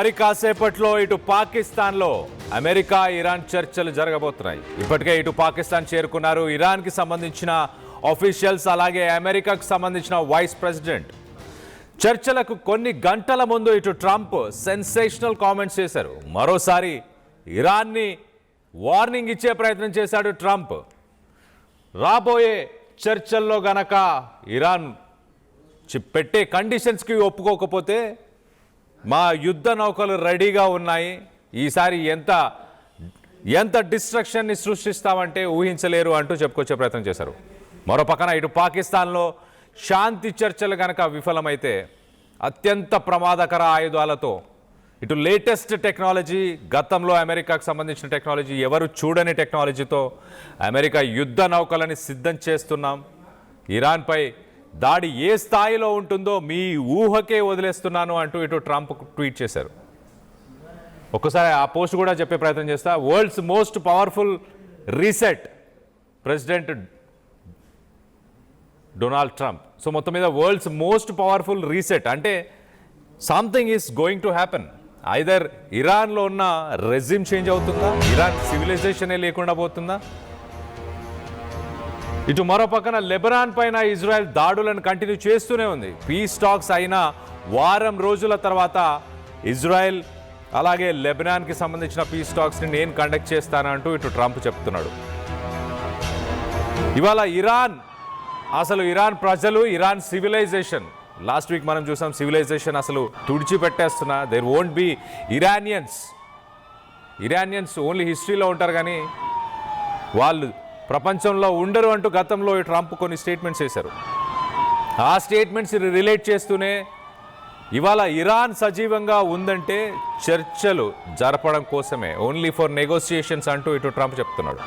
మరి కాసేపట్లో ఇటు పాకిస్తాన్లో అమెరికా ఇరాన్ చర్చలు జరగబోతున్నాయి. ఇప్పటికే ఇటు పాకిస్తాన్ చేరుకున్నారు ఇరాన్కి సంబంధించిన ఆఫీషియల్స్, అలాగే అమెరికాకు సంబంధించిన వైస్ ప్రెసిడెంట్. చర్చలకు కొన్ని గంటల ముందు ఇటు ట్రంప్ సెన్సేషనల్ కామెంట్స్ చేశారు. మరోసారి ఇరాన్ని వార్నింగ్ ఇచ్చే ప్రయత్నం చేశాడు ట్రంప్. రాబోయే చర్చల్లో గనక ఇరాన్ పెట్టే కండిషన్స్కి ఒప్పుకోకపోతే మా యుద్ధ నౌకలు రెడీగా ఉన్నాయి, ఈసారి ఎంత డిస్ట్రక్షన్ని సృష్టిస్తామంటే ఊహించలేరు అంటూ చెప్పుకొచ్చే ప్రయత్నం చేశారు. మరో పక్కన ఇటు పాకిస్తాన్లో శాంతి చర్చలు కనుక విఫలమైతే అత్యంత ప్రమాదకర ఆయుధాలతో ఇటు లేటెస్ట్ టెక్నాలజీ, గతంలో అమెరికాకు సంబంధించిన టెక్నాలజీ, ఎవరు చూడని టెక్నాలజీతో అమెరికా యుద్ధ నౌకలని సిద్ధం చేస్తున్నాం. ఇరాన్పై దాడి ఏ స్థాయిలో ఉంటుందో మీ ఊహకే వదిలేస్తున్నాను అంటూ ఇటు ట్రంప్ ట్వీట్ చేశారు. ఒక్కసారి ఆ పోస్ట్ కూడా చెప్పే ప్రయత్నం చేస్తా. World's most powerful reset, president Donald Trump. So మొత్తం మీద వరల్డ్స్ మోస్ట్ పవర్ఫుల్ రీసెట్ అంటే something is going to happen. Either ఇరాన్లో ఉన్న రెజిమ్ చేంజ్ అవుతుందా, ఇరాన్ సివిలైజేషనే లేకుండా పోతుందా. ఇటు మరో పక్కన లెబనాన్ పైన ఇజ్రాయెల్ దాడులను కంటిన్యూ చేస్తూనే ఉంది. పీస్ టాక్స్ అయిన వారం రోజుల తర్వాత ఇజ్రాయెల్ అలాగే లెబనాన్కి సంబంధించిన పీస్ టాక్స్ని నేను కండక్ట్ చేస్తానంటూ ఇటు ట్రంప్ చెప్తున్నాడు. ఇవాళ ఇరాన్ ప్రజలు, ఇరాన్ సివిలైజేషన్, లాస్ట్ వీక్ మనం చూసాం సివిలైజేషన్ అసలు తుడిచిపెట్టేస్తున్నా. There won't be Iranians only హిస్టరీలో ఉంటారు కానీ వాళ్ళు ప్రపంచంలో ఉండరు అంటూ గతంలో ట్రంప్ కొన్ని స్టేట్మెంట్స్ చేశారు. ఆ స్టేట్మెంట్స్ రిలేట్ చేస్తూనే ఇవాళ ఇరాన్ సజీవంగా ఉందంటే చర్చలు జరపడం కోసమే, ఓన్లీ ఫర్ నెగోసియేషన్స్ అంటూ ఇటు ట్రంప్ చెప్తున్నాడు.